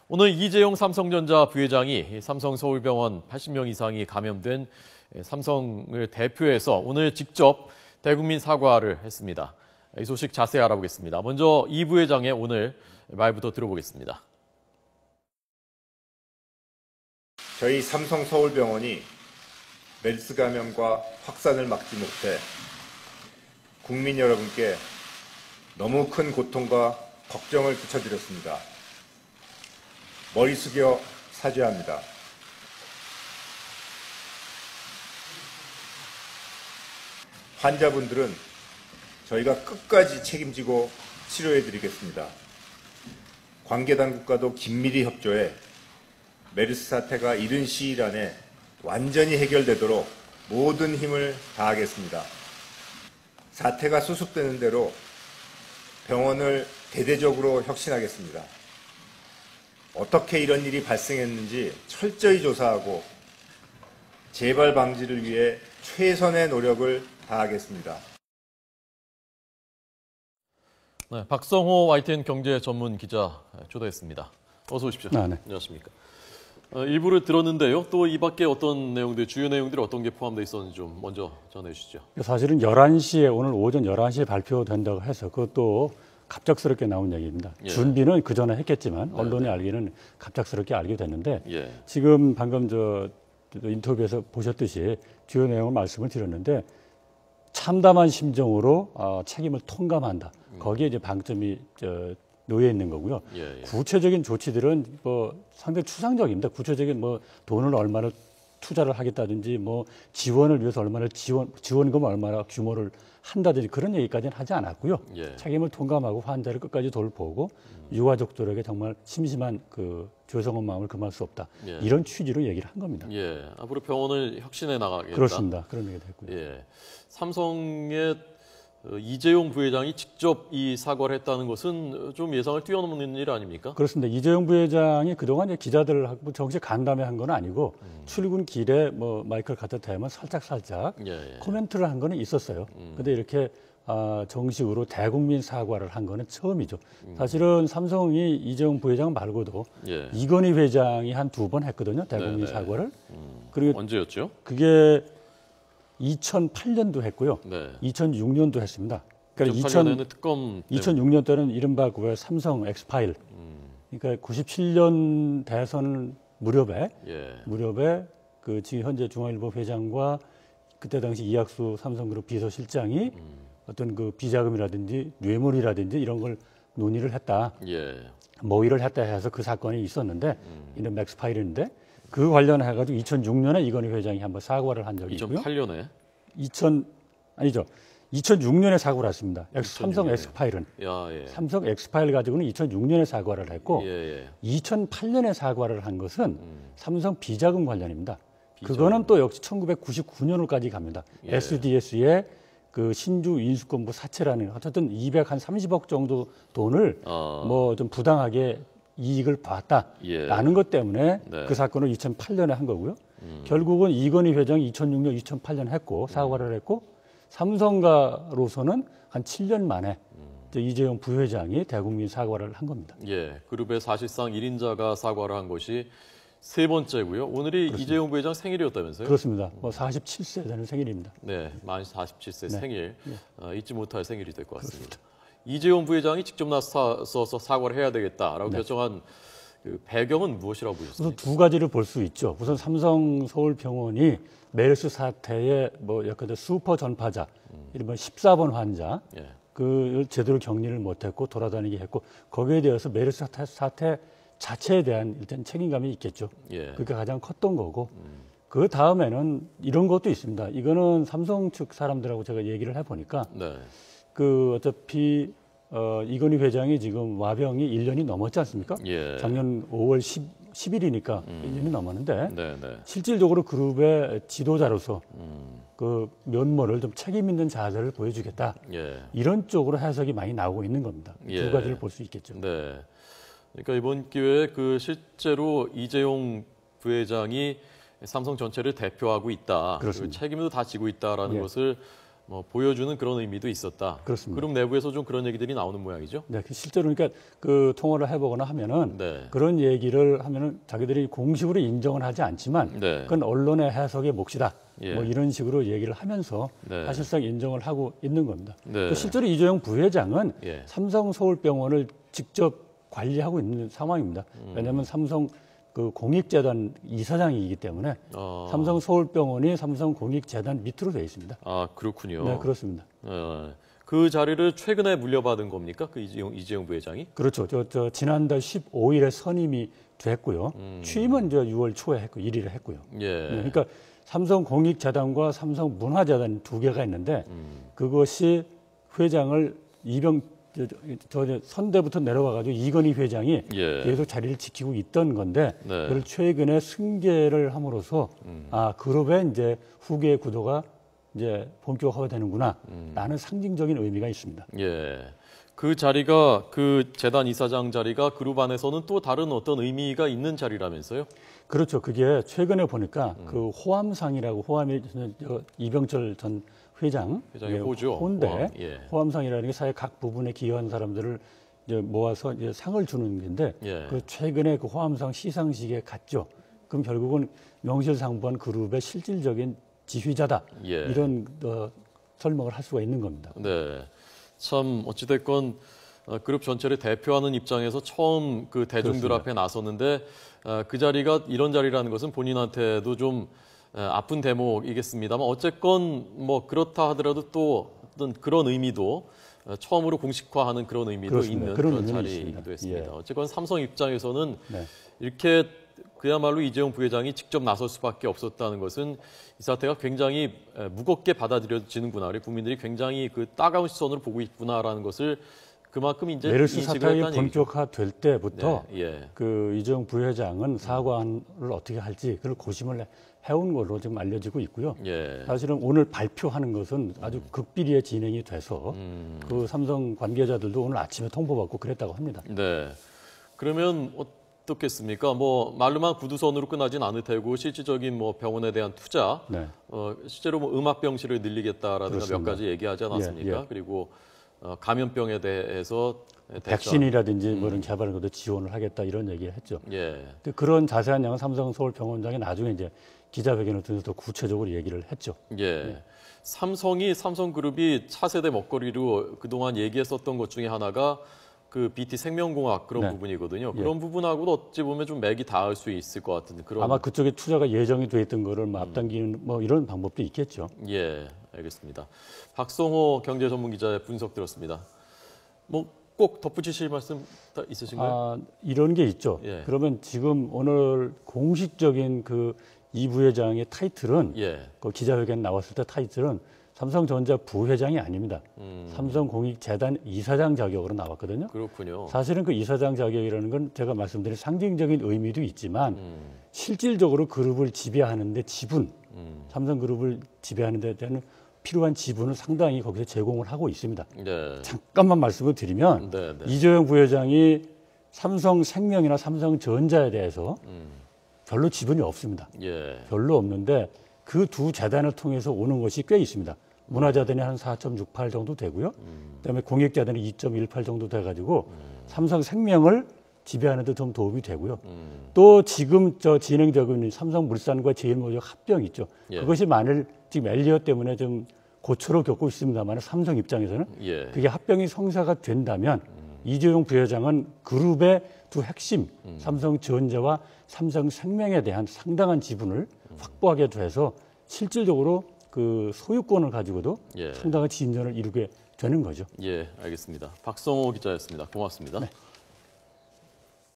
오늘 이재용 삼성전자 부회장이 삼성 서울병원 80명 이상이 감염된 삼성을 대표해서 오늘 직접 대국민 사과를 했습니다. 이 소식 자세히 알아보겠습니다. 먼저 이 부회장의 오늘 말부터 들어보겠습니다. 저희 삼성 서울병원이 메르스 감염과 확산을 막지 못해 국민 여러분께 너무 큰 고통과 걱정을 끼쳐드렸습니다. 머리 숙여 사죄합니다. 환자분들은 저희가 끝까지 책임지고 치료해드리겠습니다. 관계당국과도 긴밀히 협조해 메르스 사태가 이른 시일 안에 완전히 해결되도록 모든 힘을 다하겠습니다. 사태가 수습되는 대로 병원을 대대적으로 혁신하겠습니다. 어떻게 이런 일이 발생했는지 철저히 조사하고 재발 방지를 위해 최선의 노력을 다하겠습니다. 네, 박성호 YTN 경제 전문 기자 초대했습니다. 어서 오십시오. 네. 안녕하십니까. 일부를 들었는데요. 또 이 밖에 어떤 내용들, 주요 내용들이 어떤 게 포함되어 있었는지 좀 먼저 전해 주시죠. 사실은 11시에 오늘 오전 11시에 발표된다고 해서 그것도 갑작스럽게 나온 얘기입니다. 예. 준비는 그 전에 했겠지만 언론이 네. 알기는 갑작스럽게 알게 됐는데 예. 지금 방금 인터뷰에서 보셨듯이 주요 내용을 말씀을 드렸는데 참담한 심정으로 책임을 통감한다. 거기에 이제 방점이 놓여 있는 거고요. 예. 구체적인 조치들은 상당히 추상적입니다. 구체적인 돈을 얼마나 투자를 하겠다든지 지원을 위해서 얼마나 지원금 얼마나 규모를 한다든지 그런 얘기까지는 하지 않았고요. 예. 책임을 통감하고 환자를 끝까지 돌보고 유가족들에게 정말 심심한 죄송한 마음을 금할 수 없다. 예. 이런 취지로 얘기를 한 겁니다. 예. 앞으로 병원을 혁신해 나가겠다. 그렇습니다. 그런 얘기도 했고요. 예. 삼성의 이재용 부회장이 직접 이 사과를 했다는 것은 좀 예상을 뛰어넘는 일 아닙니까? 그렇습니다. 이재용 부회장이 그동안 이제 기자들하고 정식 간담회 한 건 아니고 출근 길에 마이크를 갖다 대면 살짝 예. 코멘트를 한 거는 있었어요. 근데 이렇게 정식으로 대국민 사과를 한 거는 처음이죠. 사실은 삼성이 이재용 부회장 말고도 예. 이건희 회장이 한 2번 했거든요. 대국민 네네. 사과를. 그리고 언제였죠? 그게 2008년도 했고요. 네. 2006년도 했습니다. 그러니까 2008년에는 특검 2006년 때는 이른바 그 삼성 엑스파일. 그러니까 97년 대선 무렵에 그 지금 현재 중앙일보 회장과 그때 당시 이학수 삼성그룹 비서실장이 어떤 그 비자금이라든지 뇌물이라든지 이런 걸 논의를 했다. 예. 모의를 했다 해서 그 사건이 있었는데 이런 엑스파일인데 그 관련해가지고 2006년에 이건희 회장이 한번 사과를 한 적이 있고요. 2008년에? 2006년에 사과를 했습니다. 삼성 엑스파일은. 예. 삼성 엑스파일 가지고는 2006년에 사과를 했고 예. 2008년에 사과를 한 것은 삼성 비자금 관련입니다. 비자금. 그거는 또 역시 1999년으로까지 갑니다. 예. SDS의 그 신주 인수권부 사채라는 어쨌든 230억 정도 돈을 좀 부당하게 이익을 봤다라는 것 때문에 네. 그 사건을 2008년에 한 거고요. 결국은 이건희 회장이 2006년, 2008년 했고 사과를 했고 삼성가로서는 한 7년 만에 이재용 부회장이 대국민 사과를 한 겁니다. 예, 그룹의 사실상 1인자가 사과를 한 것이 세 번째고요. 오늘이 그렇습니다. 이재용 부회장 생일이었다면서요? 그렇습니다. 47세 되는 생일입니다. 네, 만 47세 네. 생일. 잊지 못할 생일이 될 것 같습니다. 그렇습니다. 이재용 부회장이 직접 나서서 사과를 해야 되겠다라고 네. 결정한 그 배경은 무엇이라고 보셨습니까? 우선 두 가지를 볼 수 있죠. 우선 삼성 서울병원이 메르스 사태의 약간 슈퍼 전파자, 이른바 14번 환자, 그 제대로 격리를 못했고 돌아다니게 했고 거기에 대해서 메르스 사태 자체에 대한 일단 책임감이 있겠죠. 그게 가장 컸던 거고 그 다음에는 이런 것도 있습니다. 이거는 삼성 측 사람들하고 제가 얘기를 해보니까 어차피 이건희 회장이 지금 와병이 1년이 넘었지 않습니까? 작년 5월 10일이니까 1년이 넘었는데 실질적으로 그룹의 지도자로서 그 면모를 좀 책임 있는 자세를 보여주겠다. 이런 쪽으로 해석이 많이 나오고 있는 겁니다. 두 가지를 볼 수 있겠죠. 네. 그러니까 이번 기회에 실제로 이재용 부회장이 삼성 전체를 대표하고 있다. 그리고 책임도 다 지고 있다라는 것을 뭐 보여주는 그런 의미도 있었다. 그렇습니다. 그룹 내부에서 좀 그런 얘기들이 나오는 모양이죠. 네, 실제로 그러니까 그 통화를 해보거나 하면은 네. 그런 얘기를 하면은 자기들이 공식으로 인정은 하지 않지만 네. 그건 언론의 해석의 몫이다. 예. 뭐 이런 식으로 얘기를 하면서 네. 사실상 인정을 하고 있는 겁니다. 네. 또 실제로 이재용 부회장은 예. 삼성 서울병원을 직접 관리하고 있는 상황입니다. 왜냐하면 삼성 그 공익재단 이사장이기 때문에 삼성 서울병원이 삼성 공익재단 밑으로 되어 있습니다. 아, 그렇군요. 네, 그렇습니다. 그 자리를 최근에 물려받은 겁니까? 그 이재용 부회장이? 그렇죠. 저 지난달 15일에 선임이 됐고요. 취임은 저 6월 초에 했고 1일에 했고요. 예. 네, 그러니까 삼성 공익재단과 삼성 문화재단 두 개가 있는데 그것이 회장을 저 선대부터 내려와가지고 이건희 회장이 예. 계속 자리를 지키고 있던 건데 네. 그걸 최근에 승계를 함으로써 아 그룹의 이제 후계 구도가 이제 본격화가 되는구나 라는 상징적인 의미가 있습니다. 예. 그 자리가 그 재단 이사장 자리가 그룹 안에서는 또 다른 어떤 의미가 있는 자리라면서요? 그렇죠. 그게 최근에 보니까 그 호암상이라고 호암이 이병철 전 회장의 호죠. 호인데 호암, 예. 호암상이라는 게 사회 각 부분에 기여한 사람들을 이제 모아서 이제 상을 주는 건데 예. 그 최근에 그 호암상 시상식에 갔죠. 그럼 결국은 명실상부한 그룹의 실질적인 지휘자다. 예. 이런 설명을 할 수가 있는 겁니다. 네. 참 어찌됐건 그룹 전체를 대표하는 입장에서 처음 그 대중들 그렇습니다. 앞에 나섰는데 그 자리가 이런 자리라는 것은 본인한테도 좀 아픈 대목이겠습니다만 어쨌건 뭐 그렇다 하더라도 또 어떤 그런 의미도 처음으로 공식화하는 그런 의미도 그렇습니다. 있는 그런 그런 의미는 자리이기도 있습니다. 했습니다. 예. 어쨌건 삼성 입장에서는 네. 이렇게 그야말로 이재용 부회장이 직접 나설 수밖에 없었다는 것은 이 사태가 굉장히 무겁게 받아들여지는구나. 우리 국민들이 굉장히 그 따가운 시선으로 보고 있구나라는 것을 그만큼 이제 메르스 인식을 사태가 했다는 얘기죠. 본격화될 때부터 네, 예. 그 이재용 부회장은 사과를 어떻게 할지 그걸 고심을 해온 걸로 지금 알려지고 있고요. 예. 사실은 오늘 발표하는 것은 아주 극비리에 진행이 돼서 그 삼성 관계자들도 오늘 아침에 통보받고 그랬다고 합니다. 네. 그러면 어떻겠습니까? 뭐 말로만 구두선으로 끝나진 않을 테고 실질적인 뭐 병원에 대한 투자, 네. 실제로 뭐 음압병실을 늘리겠다라든가 그렇습니다. 몇 가지 얘기하지 않았습니까? 예, 예. 그리고 감염병에 대해서 백신이라든지 뭐 이런 개발을 것도 지원을 하겠다 이런 얘기를 했죠. 예. 근데 그런 자세한 내용은 삼성 서울병원장이 나중에 이제 기자회견을 통해서 더 구체적으로 얘기를 했죠. 예. 삼성그룹이 차세대 먹거리로 그동안 얘기했었던 것 중에 하나가 그 BT 생명공학 그런 네. 부분이거든요. 예. 그런 부분하고도 어찌 보면 좀 맥이 닿을 수 있을 것 같은 그런. 아마 그쪽에 투자가 예정이 돼 있던 거를 뭐 앞당기는 뭐 이런 방법도 있겠죠. 예, 알겠습니다. 박성호 경제전문기자의 분석 들었습니다. 뭐 꼭 덧붙이실 말씀 있으신가요? 아, 이런 게 있죠. 예. 그러면 지금 오늘 공식적인 그 이 부회장의 타이틀은 예. 그 기자회견 나왔을 때 타이틀은 삼성전자 부회장이 아닙니다. 삼성공익재단 이사장 자격으로 나왔거든요. 그렇군요. 사실은 그 이사장 자격이라는 건 제가 말씀드린 상징적인 의미도 있지만 실질적으로 그룹을 지배하는데 지분, 삼성그룹을 지배하는 데 대한 필요한 지분을 상당히 거기서 제공을 하고 있습니다. 네. 잠깐만 말씀을 드리면 네, 네. 이재용 부회장이 삼성생명이나 삼성전자에 대해서 별로 지분이 없습니다. 예. 별로 없는데 그 두 재단을 통해서 오는 것이 꽤 있습니다. 문화재단이 한 4.68 정도 되고요. 그다음에 공익재단이 2.18 정도 돼가지고 삼성생명을 지배하는 데 좀 도움이 되고요. 또 지금 진행되고 있는 삼성물산과 제일모직 합병 있죠. 예. 그것이 만일 지금 엘리엇 때문에 좀 고초를 겪고 있습니다만 삼성 입장에서는 예. 그게 합병이 성사가 된다면 이재용 부회장은 그룹의 두 핵심 삼성전자와 삼성생명에 대한 상당한 지분을 확보하게 돼서 실질적으로 그 소유권을 가지고도 예. 상당한 진전을 이루게 되는 거죠. 예, 알겠습니다. 박성호 기자였습니다. 고맙습니다. 네.